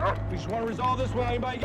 We just want to resolve this without anybody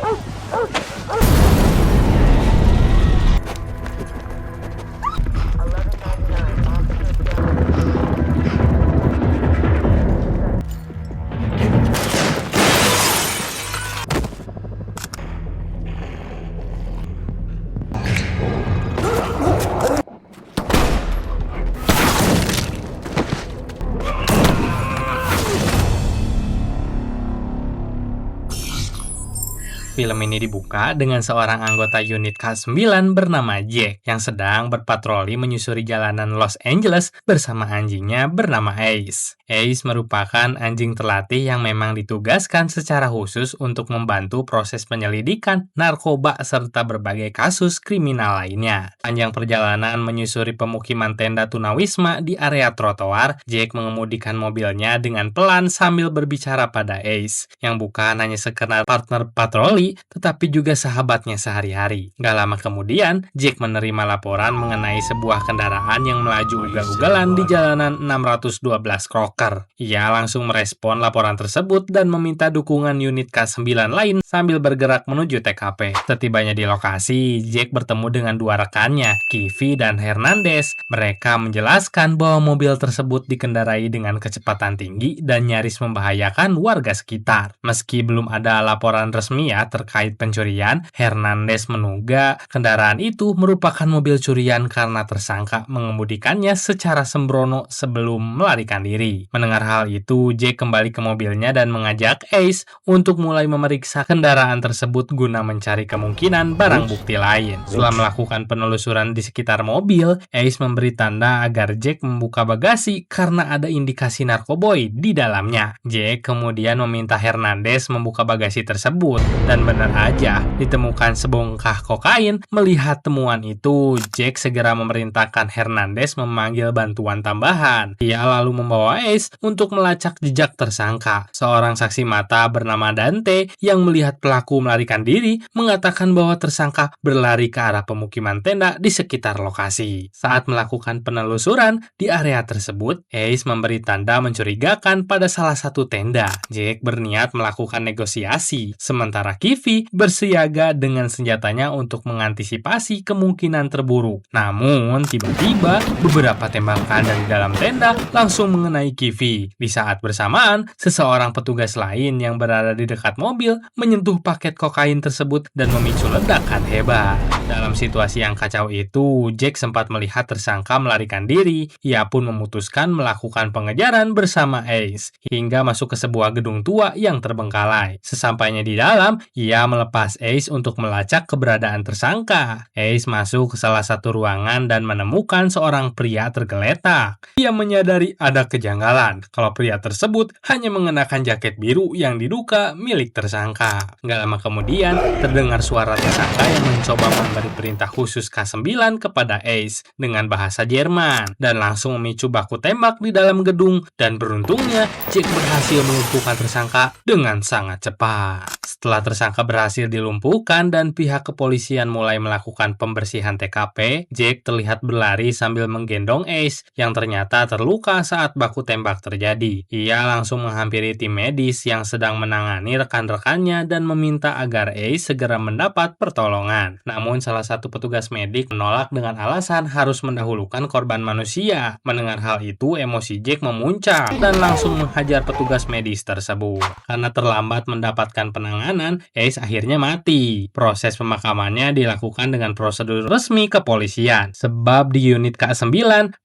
Film ini dibuka dengan seorang anggota unit K9 bernama Jack yang sedang berpatroli menyusuri jalanan Los Angeles bersama anjingnya bernama Ace. Ace merupakan anjing terlatih yang memang ditugaskan secara khusus untuk membantu proses penyelidikan narkoba serta berbagai kasus kriminal lainnya. Panjang perjalanan menyusuri pemukiman tenda tunawisma di area trotoar, Jack mengemudikan mobilnya dengan pelan sambil berbicara pada Ace, yang bukan hanya sekedar partner patroli, tetapi juga sahabatnya sehari-hari. Gak lama kemudian, Jack menerima laporan mengenai sebuah kendaraan yang melaju ugal-ugalan di jalanan 612 Crocker. Ia langsung merespon laporan tersebut dan meminta dukungan unit K9 lain sambil bergerak menuju TKP. Setibanya di lokasi, Jack bertemu dengan dua rekannya, Kivy dan Hernandez. Mereka menjelaskan bahwa mobil tersebut dikendarai dengan kecepatan tinggi dan nyaris membahayakan warga sekitar. Meski belum ada laporan resmi terkait pencurian, Hernandez menduga kendaraan itu merupakan mobil curian karena tersangka mengemudikannya secara sembrono sebelum melarikan diri. Mendengar hal itu, Jack kembali ke mobilnya dan mengajak Ace untuk mulai memeriksa kendaraan tersebut guna mencari kemungkinan barang bukti lain. Setelah melakukan penelusuran di sekitar mobil, Ace memberi tanda agar Jack membuka bagasi karena ada indikasi narkoboy di dalamnya. Jack kemudian meminta Hernandez membuka bagasi tersebut, dan benar aja, ditemukan sebongkah kokain. Melihat temuan itu, Jack segera memerintahkan Hernandez memanggil bantuan tambahan. Ia lalu membawa Ace untuk melacak jejak tersangka. Seorang saksi mata bernama Dante yang melihat pelaku melarikan diri mengatakan bahwa tersangka berlari ke arah pemukiman tenda di sekitar lokasi. Saat melakukan penelusuran di area tersebut, Ace memberi tanda mencurigakan pada salah satu tenda. Jack berniat melakukan negosiasi, sementara Kivy bersiaga dengan senjatanya untuk mengantisipasi kemungkinan terburuk. Namun, tiba-tiba beberapa tembakan dari dalam tenda langsung mengenai Kivy. Di saat bersamaan, seseorang petugas lain yang berada di dekat mobil menyentuh paket kokain tersebut dan memicu ledakan hebat. Dalam situasi yang kacau itu, Jack sempat melihat tersangka melarikan diri. Ia pun memutuskan melakukan pengejaran bersama Ace hingga masuk ke sebuah gedung tua yang terbengkalai. Sesampainya di dalam, ia melepas Ace untuk melacak keberadaan tersangka. Ace masuk ke salah satu ruangan dan menemukan seorang pria tergeletak. Ia menyadari ada kejanggalan kalau pria tersebut hanya mengenakan jaket biru yang diduga milik tersangka. Gak lama kemudian, terdengar suara tersangka yang mencoba memberi perintah khusus K9 kepada Ace dengan bahasa Jerman dan langsung memicu baku tembak di dalam gedung, dan beruntungnya Jack berhasil melumpuhkan tersangka dengan sangat cepat. Setelah tersangka berhasil dilumpuhkan dan pihak kepolisian mulai melakukan pembersihan TKP, Jack terlihat berlari sambil menggendong Ace yang ternyata terluka saat baku tembak terjadi. Ia langsung menghampiri tim medis yang sedang menangani rekan-rekannya dan meminta agar Ace segera mendapat pertolongan. Namun salah satu petugas medik menolak dengan alasan harus mendahulukan korban manusia. Mendengar hal itu, emosi Jack memuncak dan langsung menghajar petugas medis tersebut. Karena terlambat mendapatkan penanganan, Ace akhirnya mati. Proses pemakamannya dilakukan dengan prosedur resmi kepolisian. Sebab di unit K9,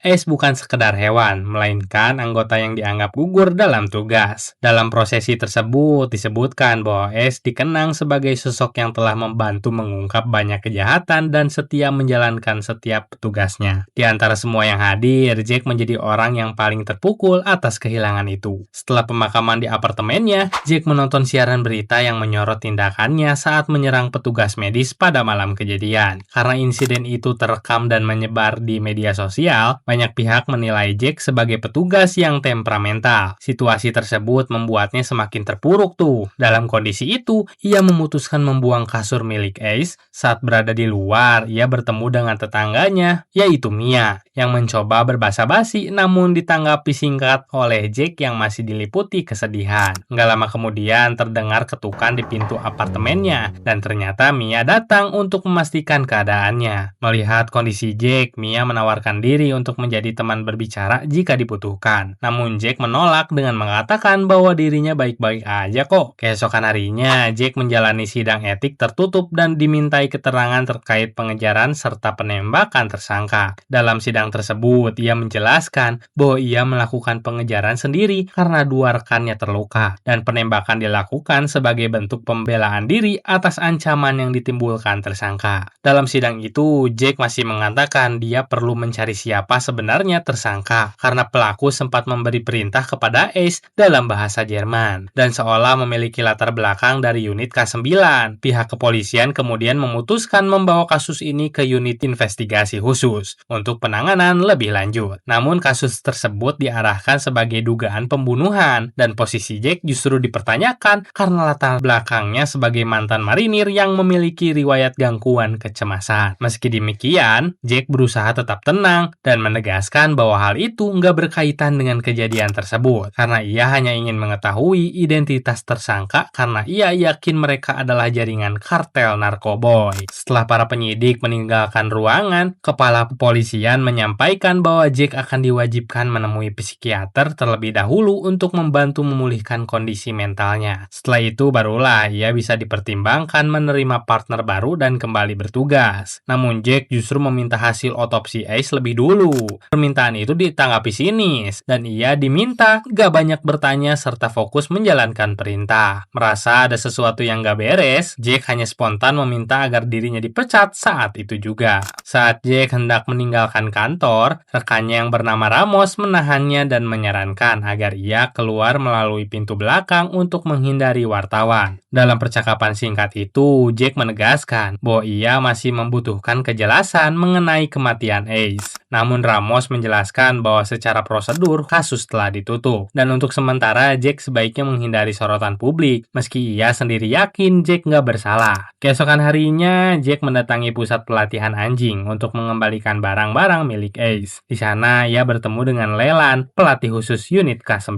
Ace bukan sekedar hewan, melainkan anggota yang dianggap gugur dalam tugas. Dalam prosesi tersebut disebutkan bahwa Ace dikenang sebagai sosok yang telah membantu mengungkap banyak kejahatan dan setia menjalankan setiap tugasnya. Di antara semua yang hadir, Jack menjadi orang yang paling terpukul atas kehilangan itu. Setelah pemakaman di apartemennya, Jack menonton siaran berita yang menyorot tindakannya saat menyerang petugas medis pada malam kejadian. Karena insiden itu terekam dan menyebar di media sosial, banyak pihak menilai Jack sebagai petugas yang temperamental. Situasi tersebut membuatnya semakin terpuruk tuh. Dalam kondisi itu, itu, ia memutuskan membuang kasur milik Ace. Saat berada di luar, ia bertemu dengan tetangganya, yaitu Mia, yang mencoba berbasa-basi namun ditanggapi singkat oleh Jack yang masih diliputi kesedihan. Nggak lama kemudian terdengar ketukan di pintu apartemennya, dan ternyata Mia datang untuk memastikan keadaannya. Melihat kondisi Jack, Mia menawarkan diri untuk menjadi teman berbicara jika dibutuhkan. Namun Jack menolak dengan mengatakan bahwa dirinya baik-baik aja kok. Keesokan harinya, Jack menjalani sidang etik tertutup dan dimintai keterangan terkait pengejaran serta penembakan tersangka. Dalam sidang tersebut, ia menjelaskan bahwa ia melakukan pengejaran sendiri karena dua rekannya terluka, dan penembakan dilakukan sebagai bentuk pembelaan diri atas ancaman yang ditimbulkan tersangka. Dalam sidang itu, Jack masih mengatakan dia perlu mencari siapa sebenarnya tersangka karena pelaku sempat memberi perintah kepada Ace dalam bahasa Jerman dan seolah memiliki latar belakang dari unit K9. Pihak kepolisian kemudian memutuskan membawa kasus ini ke unit investigasi khusus untuk penanganan lebih lanjut. Namun kasus tersebut diarahkan sebagai dugaan pembunuhan dan posisi Jack justru dipertanyakan karena latar belakangnya sebagai mantan marinir yang memiliki riwayat gangguan kecemasan. Meski demikian, Jack berusaha tetap tenang dan menegaskan bahwa hal itu nggak berkaitan dengan kejadian tersebut karena ia hanya ingin mengetahui identitas tersangka karena ia yakin mereka adalah jaringan kartel narkoboy. Setelah para penyidik meninggalkan ruangan, kepala kepolisian menyampaikan bahwa Jack akan diwajibkan menemui psikiater terlebih dahulu untuk membantu memulihkan kondisi mentalnya. Setelah itu barulah ia bisa dipertimbangkan menerima partner baru dan kembali bertugas. Namun Jack justru meminta hasil otopsi Ace lebih dulu. Permintaan itu ditanggapi sinis dan ia diminta gak banyak bertanya serta fokus menjalankan perintah. Merasa ada sesuatu yang gak beres, Jack hanya spontan meminta agar dirinya dipecat saat itu juga. Saat Jack hendak meninggalkan kantor, rekannya yang bernama Ramos menahannya dan menyarankan agar ia keluar melalui pintu belakang untuk menghindari wartawan. Dalam percakapan singkat itu, Jack menegaskan bahwa ia masih membutuhkan kejelasan mengenai kematian Ace. Namun Ramos menjelaskan bahwa secara prosedur kasus telah ditutup dan untuk sementara Jack sebaiknya menghindari sorotan publik meski ia sendiri yakin Jack nggak bersalah. Keesokan harinya Jack mendatangi pusat pelatihan anjing untuk mengembalikan barang-barang milik Ace. Di sana ia bertemu dengan Leland, pelatih khusus unit K9.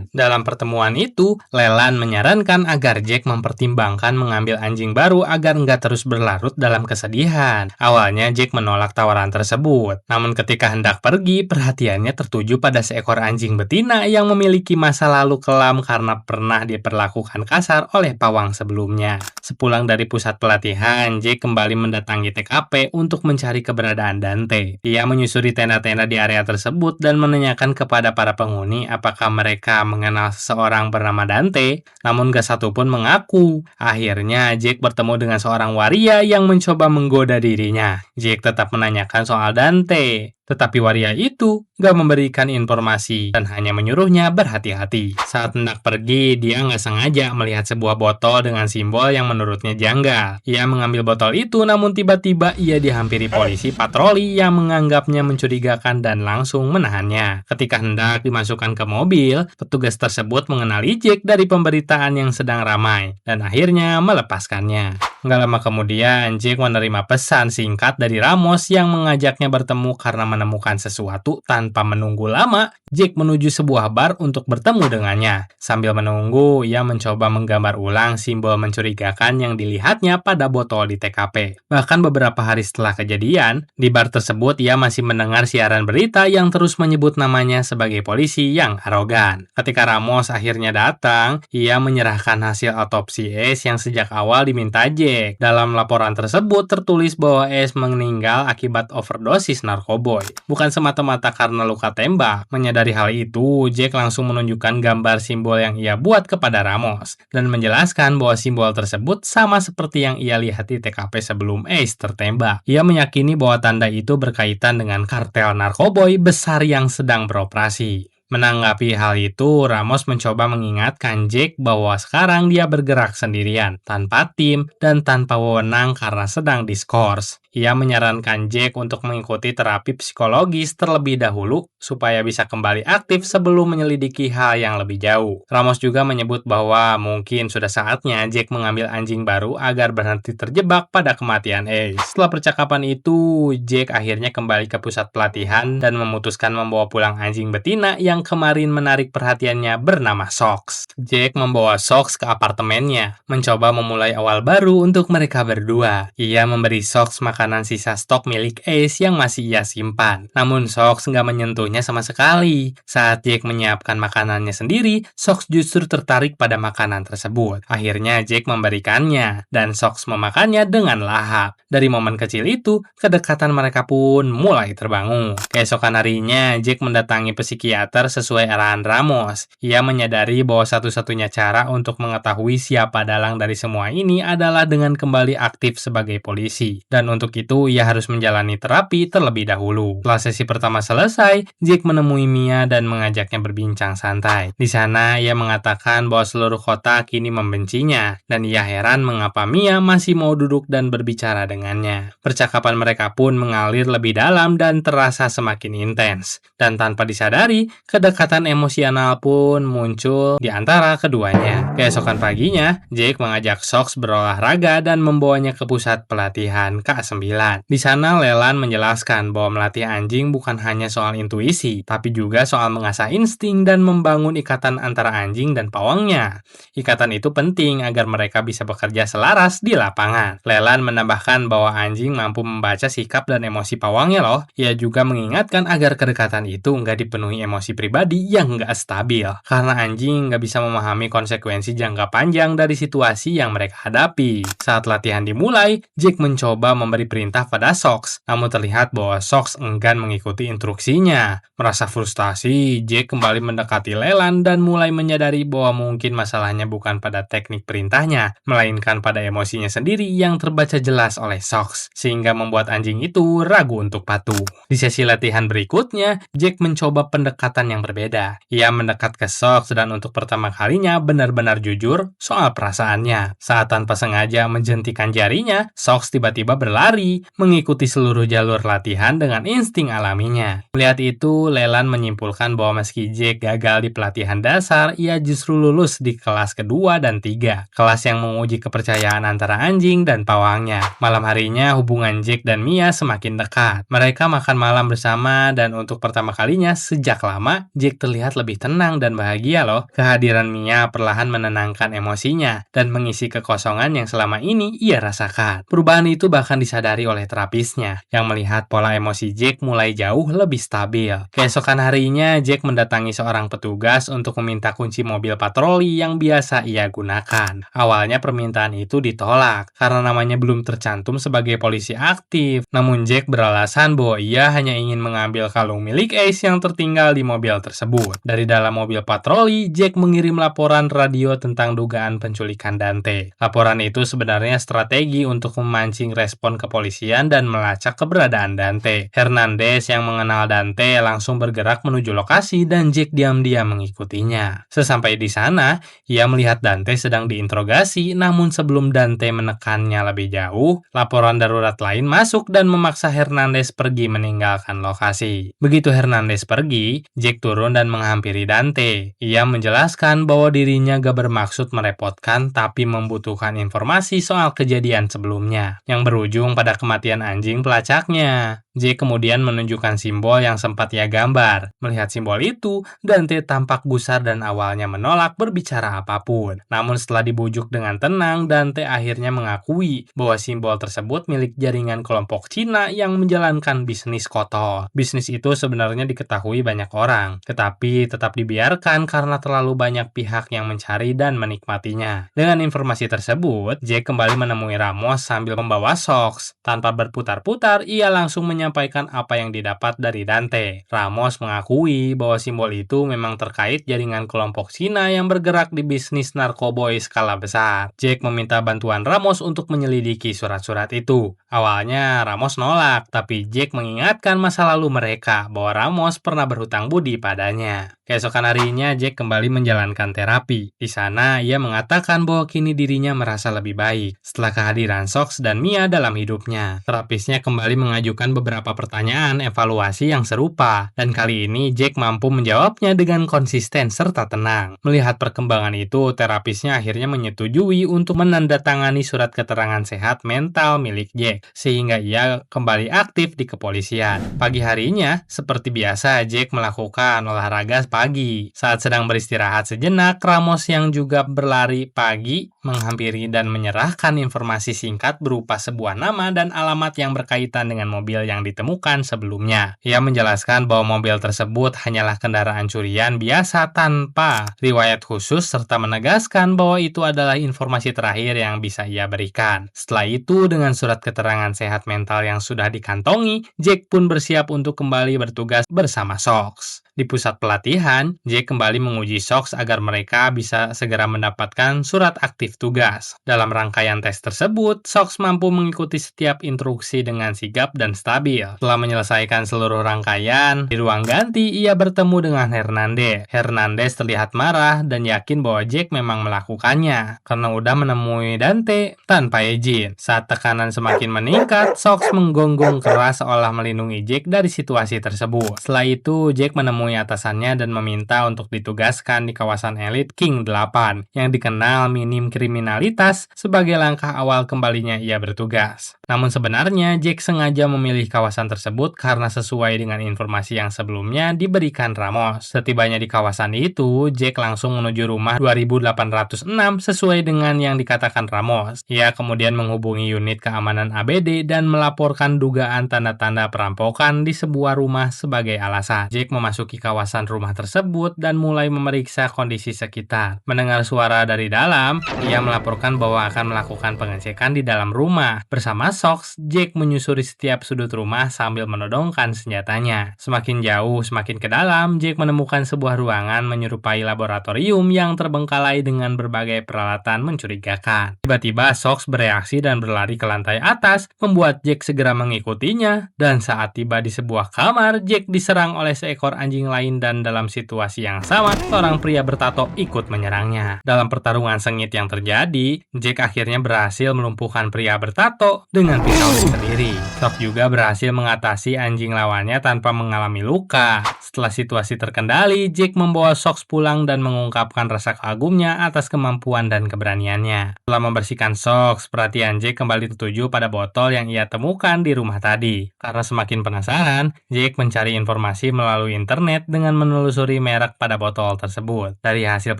Dalam pertemuan itu, Leland menyarankan agar Jack mempertimbangkan mengambil anjing baru agar nggak terus berlarut dalam kesedihan. Awalnya Jack menolak tawaran tersebut, namun ketika hendak pergi, perhatiannya tertuju pada seekor anjing betina yang memiliki masa lalu kelam karena pernah diperlakukan kasar oleh pawang sebelumnya. Sepulang dari pusat pelatihan, Jack kembali mendatangi TKP untuk mencari keberadaan Dante. Ia menyusuri tenda-tenda di area tersebut dan menanyakan kepada para penghuni apakah mereka mengenal seseorang bernama Dante, namun gak satu pun mengaku. Akhirnya, Jack bertemu dengan seorang waria yang mencoba menggoda dirinya. Jack tetap menanyakan soal Dante, tetapi waria itu gak memberikan informasi dan hanya menyuruhnya berhati-hati. Saat hendak pergi, dia gak sengaja melihat sebuah botol dengan simbol yang menurutnya janggal. Ia mengambil botol itu namun tiba-tiba ia dihampiri polisi patroli yang menganggapnya mencurigakan dan langsung menahannya. Ketika hendak dimasukkan ke mobil, petugas tersebut mengenali Jack dari pemberitaan yang sedang ramai dan akhirnya melepaskannya. Gak lama kemudian, Jack menerima pesan singkat dari Ramos yang mengajaknya bertemu karena menemukan sesuatu. Tanpa menunggu lama, Jack menuju sebuah bar untuk bertemu dengannya. Sambil menunggu, ia mencoba menggambar ulang simbol mencurigakan yang dilihatnya pada botol di TKP. Bahkan beberapa hari setelah kejadian, di bar tersebut ia masih mendengar siaran berita yang terus menyebut namanya sebagai polisi yang arogan. Ketika Ramos akhirnya datang, ia menyerahkan hasil otopsi Ace yang sejak awal diminta Jack. Dalam laporan tersebut tertulis bahwa Ace meninggal akibat overdosis narkoboy, bukan semata-mata karena luka tembak. Menyadari hal itu, Jack langsung menunjukkan gambar simbol yang ia buat kepada Ramos dan menjelaskan bahwa simbol tersebut sama seperti yang ia lihat di TKP sebelum Ace tertembak. Ia meyakini bahwa tanda itu berkaitan dengan kartel narkoboy besar yang sedang beroperasi. Menanggapi hal itu, Ramos mencoba mengingatkan Jake bahwa sekarang dia bergerak sendirian, tanpa tim, dan tanpa wewenang karena sedang diskors. Ia menyarankan Jake untuk mengikuti terapi psikologis terlebih dahulu supaya bisa kembali aktif sebelum menyelidiki hal yang lebih jauh. Ramos juga menyebut bahwa mungkin sudah saatnya Jake mengambil anjing baru agar berhenti terjebak pada kematian Ace. Setelah percakapan itu, Jake akhirnya kembali ke pusat pelatihan dan memutuskan membawa pulang anjing betina yang kemarin menarik perhatiannya bernama Sox. Jake membawa Sox ke apartemennya, mencoba memulai awal baru untuk mereka berdua. Ia memberi Sox makanan sisa stok milik Ace yang masih ia simpan. Namun Sox nggak menyentuhnya sama sekali. Saat Jake menyiapkan makanannya sendiri, Sox justru tertarik pada makanan tersebut. Akhirnya Jake memberikannya, dan Sox memakannya dengan lahap. Dari momen kecil itu, kedekatan mereka pun mulai terbangun. Keesokan harinya, Jake mendatangi psikiater sesuai arahan Ramos. Ia menyadari bahwa satu-satunya cara untuk mengetahui siapa dalang dari semua ini adalah dengan kembali aktif sebagai polisi. Dan untuk itu, ia harus menjalani terapi terlebih dahulu. Setelah sesi pertama selesai, Jake menemui Mia dan mengajaknya berbincang santai. Di sana, ia mengatakan bahwa seluruh kota kini membencinya, dan ia heran mengapa Mia masih mau duduk dan berbicara dengannya. Percakapan mereka pun mengalir lebih dalam dan terasa semakin intens. Dan tanpa disadari, kedekatan emosional pun muncul di antara keduanya. Keesokan paginya, Jake mengajak Sox berolahraga dan membawanya ke pusat pelatihan K9. Di sana, Leland menjelaskan bahwa melatih anjing bukan hanya soal intuisi, tapi juga soal mengasah insting dan membangun ikatan antara anjing dan pawangnya. Ikatan itu penting agar mereka bisa bekerja selaras di lapangan. Leland menambahkan bahwa anjing mampu membaca sikap dan emosi pawangnya loh. Ia juga mengingatkan agar kedekatan itu nggak dipenuhi emosi pribadi yang nggak stabil. Karena anjing nggak bisa memahami konsekuensi jangka panjang dari situasi yang mereka hadapi. Saat latihan dimulai, Jake mencoba memberi perintah pada Sox, namun terlihat bahwa Sox enggan mengikuti instruksinya. Merasa frustasi, Jake kembali mendekati Leland dan mulai menyadari bahwa mungkin masalahnya bukan pada teknik perintahnya, melainkan pada emosinya sendiri yang terbaca jelas oleh Sox, sehingga membuat anjing itu ragu untuk patuh. Di sesi latihan berikutnya, Jake mencoba pendekatan yang berbeda. Ia mendekat ke Sox dan untuk pertama kalinya benar-benar jujur soal perasaannya. Saat tanpa sengaja menjentikan jarinya, Sox tiba-tiba berlari, mengikuti seluruh jalur latihan dengan insting alaminya. Melihat itu, Leland menyimpulkan bahwa meski Jake gagal di pelatihan dasar, ia justru lulus di kelas kedua dan 3, kelas yang menguji kepercayaan antara anjing dan pawangnya. Malam harinya, hubungan Jake dan Mia semakin dekat. Mereka makan malam bersama dan untuk pertama kalinya sejak lama, Jake terlihat lebih tenang dan bahagia loh. Kehadiran Mia perlahan menenangkan emosinya dan mengisi kekosongan yang selama ini ia rasakan. Perubahan itu bahkan disadari oleh terapisnya, yang melihat pola emosi Jake mulai jauh lebih stabil. Keesokan harinya, Jake mendatangi seorang petugas untuk meminta kunci mobil patroli yang biasa ia gunakan. Awalnya permintaan itu ditolak, karena namanya belum tercantum sebagai polisi aktif. Namun Jake beralasan bahwa ia hanya ingin mengambil kalung milik Ace yang tertinggal di mobil tersebut. Dari dalam mobil patroli, Jake mengirim laporan radio tentang dugaan penculikan Dante. Laporan itu sebenarnya strategi untuk memancing respon kepolisian dan melacak keberadaan Dante. Hernandez yang mengenal Dante langsung bergerak menuju lokasi dan Jake diam-diam mengikutinya. Sesampai di sana, ia melihat Dante sedang diinterogasi, namun sebelum Dante menekannya lebih jauh, laporan darurat lain masuk dan memaksa Hernandez pergi meninggalkan lokasi. Begitu Hernandez pergi, Jake turun dan menghampiri Dante. Ia menjelaskan bahwa dirinya gak bermaksud merepotkan, tapi membutuhkan informasi soal kejadian sebelumnya, yang berujung pada kematian anjing pelacaknya. Jake kemudian menunjukkan simbol yang sempat ia gambar. Melihat simbol itu, Dante tampak gusar dan awalnya menolak berbicara apapun. Namun setelah dibujuk dengan tenang, Dante akhirnya mengakui bahwa simbol tersebut milik jaringan kelompok Cina yang menjalankan bisnis kotor. Bisnis itu sebenarnya diketahui banyak orang, tetapi tetap dibiarkan karena terlalu banyak pihak yang mencari dan menikmatinya. Dengan informasi tersebut, Jake kembali menemui Ramos sambil membawa Sox. Tanpa berputar-putar, ia langsung menyampaikan apa yang didapat dari Dante. Ramos mengakui bahwa simbol itu memang terkait jaringan kelompok Cina yang bergerak di bisnis narkoboy skala besar. Jake meminta bantuan Ramos untuk menyelidiki surat-surat itu. Awalnya Ramos nolak, tapi Jake mengingatkan masa lalu mereka bahwa Ramos pernah berhutang budi padanya. Keesokan harinya, Jack kembali menjalankan terapi. Di sana, ia mengatakan bahwa kini dirinya merasa lebih baik setelah kehadiran Sox dan Mia dalam hidupnya. Terapisnya kembali mengajukan beberapa pertanyaan evaluasi yang serupa, dan kali ini Jack mampu menjawabnya dengan konsisten serta tenang. Melihat perkembangan itu, terapisnya akhirnya menyetujui untuk menandatangani surat keterangan sehat mental milik Jack, sehingga ia kembali aktif di kepolisian. Pagi harinya, seperti biasa, Jack melakukan olahraga pagi. Saat sedang beristirahat sejenak, Ramos yang juga berlari pagi menghampiri dan menyerahkan informasi singkat berupa sebuah nama dan alamat yang berkaitan dengan mobil yang ditemukan sebelumnya. Ia menjelaskan bahwa mobil tersebut hanyalah kendaraan curian biasa tanpa riwayat khusus serta menegaskan bahwa itu adalah informasi terakhir yang bisa ia berikan. Setelah itu, dengan surat keterangan sehat mental yang sudah dikantongi, Jack pun bersiap untuk kembali bertugas bersama Sox. Di pusat pelatihan, Jack kembali menguji Sox agar mereka bisa segera mendapatkan surat aktif tugas. Dalam rangkaian tes tersebut, Sox mampu mengikuti setiap instruksi dengan sigap dan stabil. Setelah menyelesaikan seluruh rangkaian, di ruang ganti ia bertemu dengan Hernandez. Hernandez terlihat marah dan yakin bahwa Jack memang melakukannya karena udah menemui Dante tanpa izin. Saat tekanan semakin meningkat, Sox menggonggong keras seolah melindungi Jack dari situasi tersebut. Setelah itu, Jack menemui atasannya dan meminta untuk ditugaskan di kawasan elit King 8 yang dikenal minim kriminalitas sebagai langkah awal kembalinya ia bertugas. Namun sebenarnya Jack sengaja memilih kawasan tersebut karena sesuai dengan informasi yang sebelumnya diberikan Ramos. Setibanya di kawasan itu, Jack langsung menuju rumah 2806 sesuai dengan yang dikatakan Ramos. Ia kemudian menghubungi unit keamanan ABD dan melaporkan dugaan tanda-tanda perampokan di sebuah rumah sebagai alasan. Jack memasuki kawasan rumah tersebut dan mulai memeriksa kondisi sekitar. Mendengar suara dari dalam, ia melaporkan bahwa akan melakukan pengecekan di dalam rumah. Bersama Sox, Jack menyusuri setiap sudut rumah sambil menodongkan senjatanya. Semakin jauh, semakin ke dalam, Jack menemukan sebuah ruangan menyerupai laboratorium yang terbengkalai dengan berbagai peralatan mencurigakan. Tiba-tiba Sox bereaksi dan berlari ke lantai atas, membuat Jack segera mengikutinya, dan saat tiba di sebuah kamar, Jack diserang oleh seekor anjing lain dan dalam situasi yang sama, seorang pria bertato ikut menyerangnya. Dalam pertarungan sengit yang terjadi, Jack akhirnya berhasil melumpuhkan pria bertato dengan pisau sendiri. Sox juga berhasil mengatasi anjing lawannya tanpa mengalami luka. Setelah situasi terkendali, Jack membawa Sox pulang dan mengungkapkan rasa kagumnya atas kemampuan dan keberaniannya. Setelah membersihkan Sox, perhatian Jack kembali tertuju pada botol yang ia temukan di rumah tadi. Karena semakin penasaran, Jack mencari informasi melalui internet dengan menelusuri merek pada botol tersebut. Dari hasil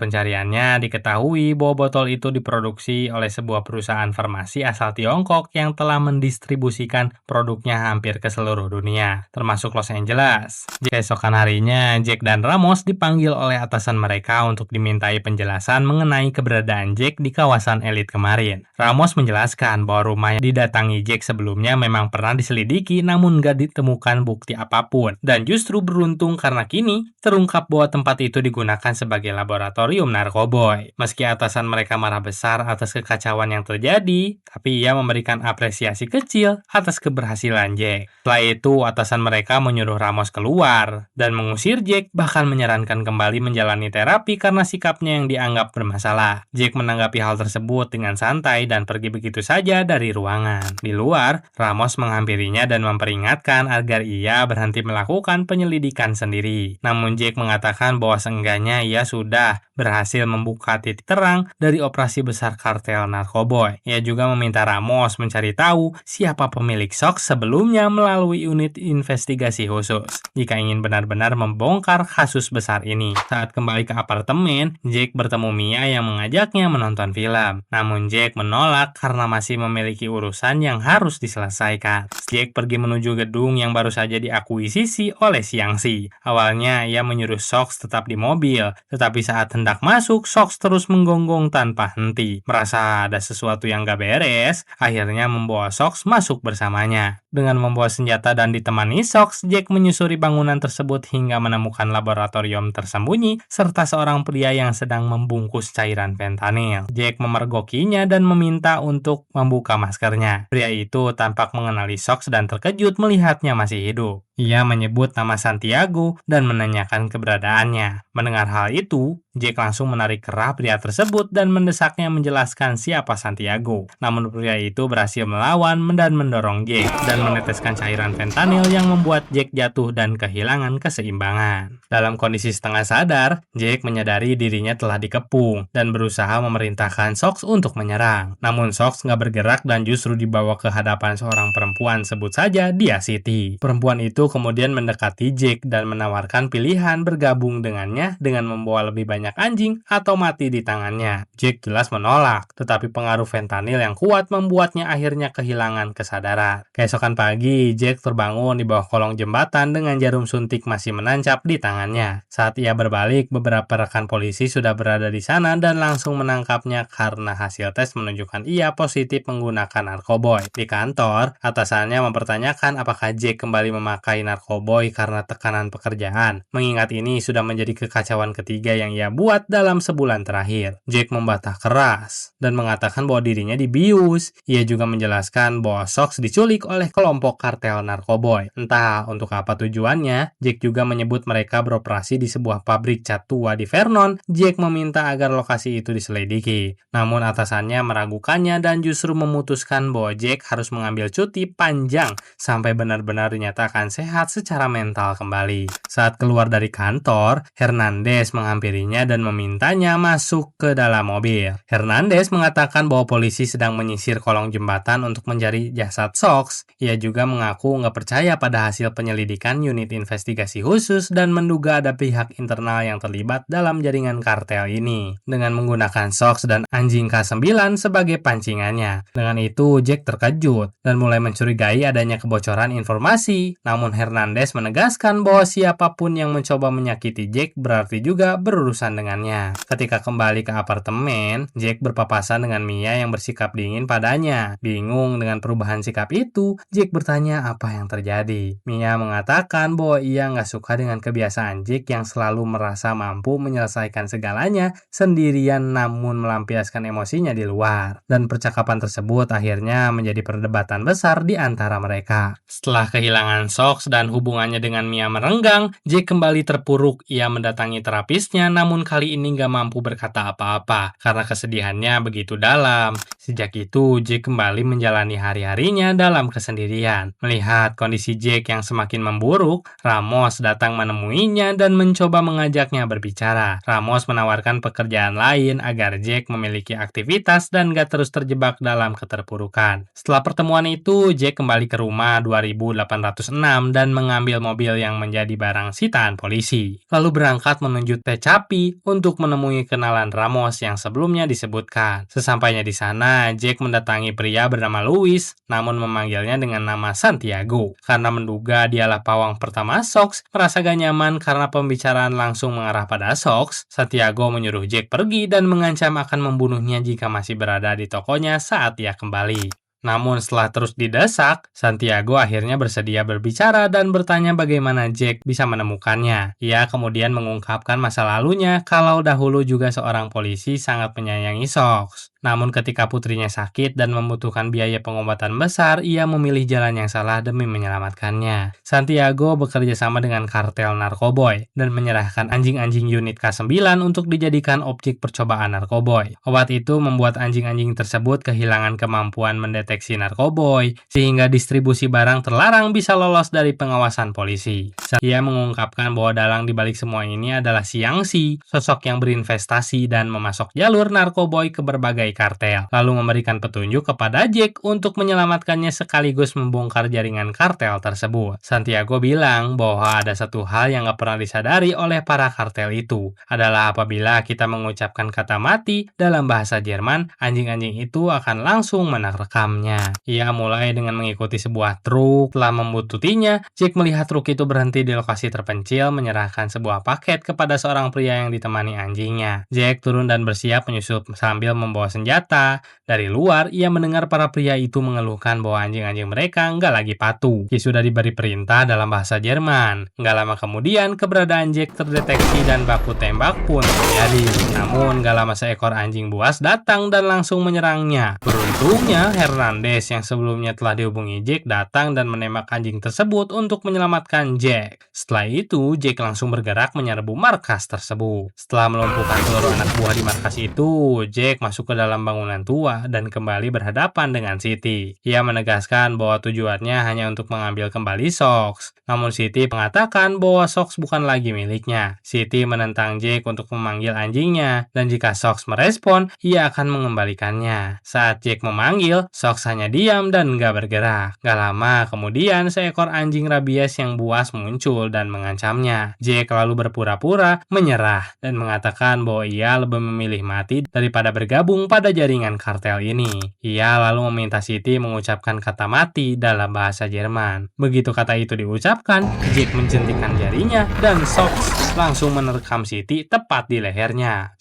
pencariannya, diketahui bahwa botol itu diproduksi oleh sebuah perusahaan farmasi asal Tiongkok yang telah mendistribusikan produknya hampir ke seluruh dunia, termasuk Los Angeles. Keesokan harinya, Jack dan Ramos dipanggil oleh atasan mereka untuk dimintai penjelasan mengenai keberadaan Jack di kawasan elit kemarin. Ramos menjelaskan bahwa rumah yang didatangi Jack sebelumnya memang pernah diselidiki namun gak ditemukan bukti apapun, dan justru beruntung karena kini terungkap bahwa tempat itu digunakan sebagai laboratorium narkoboy. Meski atasan mereka marah besar atas kekacauan yang terjadi, tapi ia memberikan apresiasi kecil atas keberhasilan Jack. Setelah itu, atasan mereka menyuruh Ramos keluar dan mengusir Jack, bahkan menyarankan kembali menjalani terapi karena sikapnya yang dianggap bermasalah. Jack menanggapi hal tersebut dengan santai dan pergi begitu saja dari ruangan. Di luar, Ramos menghampirinya dan memperingatkan agar ia berhenti melakukan penyelidikan sendiri. Namun Jack mengatakan bahwa seenggaknya ia sudah berhasil membuka titik terang dari operasi besar kartel narkoboy. Ia juga meminta Ramos mencari tahu siapa pemilik Sox sebelumnya melalui unit investigasi khusus, jika ingin benar-benar membongkar kasus besar ini. Saat kembali ke apartemen, Jack bertemu Mia yang mengajaknya menonton film. Namun Jack menolak karena masih memiliki urusan yang harus diselesaikan. Jack pergi menuju gedung yang baru saja diakuisisi oleh Xiangxi. Awalnya ia menyuruh Sox tetap di mobil, tetapi saat hendak masuk, Sox terus menggonggong tanpa henti. Merasa ada sesuatu yang gak beres, akhirnya membawa Sox masuk bersamanya. Dengan membawa senjata dan ditemani Sox, Jack menyusuri bangunan tersebut hingga menemukan laboratorium tersembunyi serta seorang pria yang sedang membungkus cairan fentanyl. Jack memergokinya dan meminta untuk membuka maskernya. Pria itu tampak mengenali Sox dan terkejut melihatnya masih hidup. Ia menyebut nama Santiago dan menanyakan keberadaannya. Mendengar hal itu, Jack langsung menarik kerah pria tersebut dan mendesaknya menjelaskan siapa Santiago. Namun pria itu berhasil melawan dan mendorong Jack dan meneteskan cairan fentanyl yang membuat Jack jatuh dan kehilangan keseimbangan. Dalam kondisi setengah sadar, Jack menyadari dirinya telah dikepung dan berusaha memerintahkan Sox untuk menyerang. Namun Sox nggak bergerak dan justru dibawa ke hadapan seorang perempuan, sebut saja dia Siti. Perempuan itu kemudian mendekati Jack dan menawarkan pilihan bergabung dengannya dengan membawa lebih banyak anjing atau mati di tangannya. Jack jelas menolak, tetapi pengaruh fentanyl yang kuat membuatnya akhirnya kehilangan kesadaran. Keesokan pagi, Jack terbangun di bawah kolong jembatan dengan jarum suntik masih menancap di tangannya. Saat ia berbalik, beberapa rekan polisi sudah berada di sana dan langsung menangkapnya karena hasil tes menunjukkan ia positif menggunakan narkoboy. Di kantor, atasannya mempertanyakan apakah Jack kembali memakai narkoboy karena tekanan pekerjaan. Mengingat ini sudah menjadi kekacauan ketiga yang ia buat dalam sebulan terakhir. Jack membantah keras dan mengatakan bahwa dirinya dibius. Ia juga menjelaskan bahwa Sox diculik oleh kelompok kartel narkoboy. Entah untuk apa tujuannya, Jack juga menyebut mereka beroperasi di sebuah pabrik cat tua di Vernon. Jack meminta agar lokasi itu diselidiki. Namun atasannya meragukannya dan justru memutuskan bahwa Jack harus mengambil cuti panjang sampai benar-benar dinyatakan sehat secara mental kembali. Saat keluar dari kantor, Hernandez menghampirinya dan memintanya masuk ke dalam mobil. Hernandez mengatakan bahwa polisi sedang menyisir kolong jembatan untuk mencari jasad Sox. Ia juga mengaku nggak percaya pada hasil penyelidikan unit investigasi khusus dan menduga ada pihak internal yang terlibat dalam jaringan kartel ini dengan menggunakan Sox dan anjing K9 sebagai pancingannya. Dengan itu, Jack terkejut dan mulai mencurigai adanya kebocoran informasi. Namun Hernandez menegaskan bahwa siapapun yang mencoba menyakiti Jack berarti juga berurusan dengannya. Ketika kembali ke apartemen, Jack berpapasan dengan Mia yang bersikap dingin padanya. Bingung dengan perubahan sikap itu, Jack bertanya apa yang terjadi. Mia mengatakan bahwa ia nggak suka dengan kebiasaan Jack yang selalu merasa mampu menyelesaikan segalanya sendirian namun melampiaskan emosinya di luar. Dan percakapan tersebut akhirnya menjadi perdebatan besar di antara mereka. Setelah kehilangan Sox dan hubungannya dengan Mia merenggang, Jack kembali terpuruk. Ia mendatangi terapisnya namun kali ini nggak mampu berkata apa-apa karena kesedihannya begitu dalam. Sejak itu, Jack kembali menjalani hari-harinya dalam kesendirian. Melihat kondisi Jack yang semakin memburuk, Ramos datang menemuinya dan mencoba mengajaknya berbicara. Ramos menawarkan pekerjaan lain agar Jack memiliki aktivitas dan gak terus terjebak dalam keterpurukan. Setelah pertemuan itu, Jack kembali ke rumah 2806 dan mengambil mobil yang menjadi barang sitaan polisi. Lalu berangkat menuju Tecapi untuk menemui kenalan Ramos yang sebelumnya disebutkan. Sesampainya di sana, Jack mendatangi pria bernama Luis, namun memanggilnya dengan nama Santiago. Karena menduga dialah pawang pertama Sox, merasa gak nyaman karena pembicaraan langsung mengarah pada Sox, Santiago menyuruh Jack pergi dan mengancam akan membunuhnya jika masih berada di tokonya saat ia kembali. Namun setelah terus didesak, Santiago akhirnya bersedia berbicara dan bertanya bagaimana Jack bisa menemukannya. Ia kemudian mengungkapkan masa lalunya kalau dahulu juga seorang polisi sangat menyayangi Sox. Namun ketika putrinya sakit dan membutuhkan biaya pengobatan besar, ia memilih jalan yang salah demi menyelamatkannya. Santiago bekerja sama dengan kartel narkoboy dan menyerahkan anjing-anjing unit K9 untuk dijadikan objek percobaan narkoboy. Obat itu membuat anjing-anjing tersebut kehilangan kemampuan mendeteksi narkoboy, sehingga distribusi barang terlarang bisa lolos dari pengawasan polisi. Ia mengungkapkan bahwa dalang dibalik semua ini adalah Xiangxi, sosok yang berinvestasi dan memasok jalur narkoboy ke berbagai kartel, lalu memberikan petunjuk kepada Jack untuk menyelamatkannya sekaligus membongkar jaringan kartel tersebut. Santiago bilang bahwa ada satu hal yang gak pernah disadari oleh para kartel itu, adalah apabila kita mengucapkan kata mati dalam bahasa Jerman, anjing-anjing itu akan langsung menerekamnya. Ia mulai dengan mengikuti sebuah truk. Setelah membututinya, Jack melihat truk itu berhenti di lokasi terpencil menyerahkan sebuah paket kepada seorang pria yang ditemani anjingnya. Jack turun dan bersiap menyusup sambil membawa senjata. Dari luar, ia mendengar para pria itu mengeluhkan bahwa anjing-anjing mereka nggak lagi patuh. Dia sudah diberi perintah dalam bahasa Jerman. Nggak lama kemudian, keberadaan Jack terdeteksi dan baku tembak pun terjadi. Namun, nggak lama seekor anjing buas datang dan langsung menyerangnya. Beruntungnya, Hernandez Fernandez yang sebelumnya telah dihubungi Jack datang dan menembak anjing tersebut untuk menyelamatkan Jack. Setelah itu, Jack langsung bergerak menyerbu markas tersebut. Setelah melumpuhkan seluruh anak buah di markas itu, Jack masuk ke dalam bangunan tua dan kembali berhadapan dengan Siti. Ia menegaskan bahwa tujuannya hanya untuk mengambil kembali Sox. Namun Siti mengatakan bahwa Sox bukan lagi miliknya. Siti menentang Jack untuk memanggil anjingnya, dan jika Sox merespon, ia akan mengembalikannya. Saat Jack memanggil, Sox hanya diam dan gak bergerak. Gak lama kemudian, seekor anjing rabies yang buas muncul dan mengancamnya. Jack lalu berpura-pura menyerah dan mengatakan bahwa ia lebih memilih mati daripada bergabung pada jaringan kartel ini. Ia lalu meminta Siti mengucapkan kata mati dalam bahasa Jerman. Begitu kata itu diucapkan, Jack menjentikkan jarinya dan Sox langsung menerkam Siti tepat di lehernya.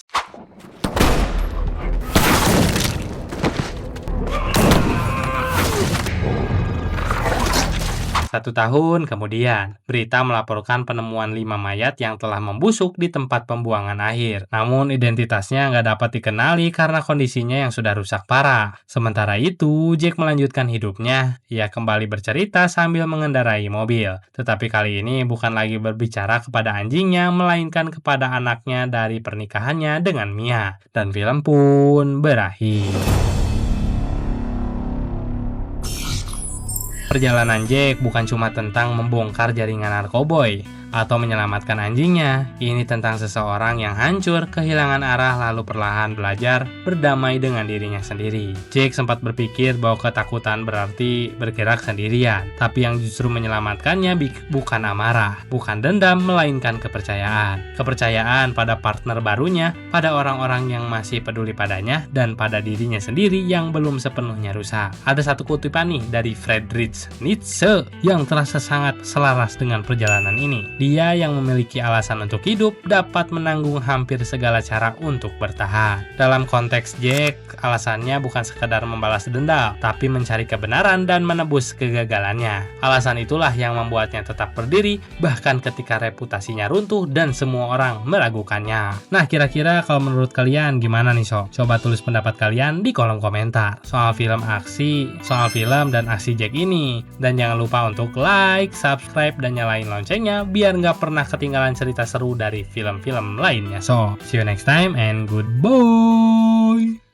1 tahun kemudian, berita melaporkan penemuan 5 mayat yang telah membusuk di tempat pembuangan akhir. Namun identitasnya nggak dapat dikenali karena kondisinya yang sudah rusak parah. Sementara itu, Jack melanjutkan hidupnya. Ia kembali bercerita sambil mengendarai mobil. Tetapi kali ini bukan lagi berbicara kepada anjingnya, melainkan kepada anaknya dari pernikahannya dengan Mia. Dan film pun berakhir. Perjalanan Jack bukan cuma tentang membongkar jaringan narkoboy atau menyelamatkan anjingnya. Ini tentang seseorang yang hancur, kehilangan arah lalu perlahan belajar berdamai dengan dirinya sendiri. Jack sempat berpikir bahwa ketakutan berarti bergerak sendirian, tapi yang justru menyelamatkannya bukan amarah, bukan dendam, melainkan kepercayaan. Kepercayaan pada partner barunya, pada orang-orang yang masih peduli padanya, dan pada dirinya sendiri yang belum sepenuhnya rusak. Ada satu kutipan nih dari Friedrich Nietzsche yang terasa sangat selaras dengan perjalanan ini. Dia yang memiliki alasan untuk hidup dapat menanggung hampir segala cara untuk bertahan. Dalam konteks Jack, alasannya bukan sekadar membalas dendam, tapi mencari kebenaran dan menebus kegagalannya. Alasan itulah yang membuatnya tetap berdiri, bahkan ketika reputasinya runtuh dan semua orang meragukannya. Nah, kira-kira kalau menurut kalian gimana nih sob? Coba tulis pendapat kalian di kolom komentar soal film dan aksi Jack ini. Dan jangan lupa untuk like, subscribe, dan nyalain loncengnya biar nggak pernah ketinggalan cerita seru dari film-film lainnya. So, see you next time and goodbye.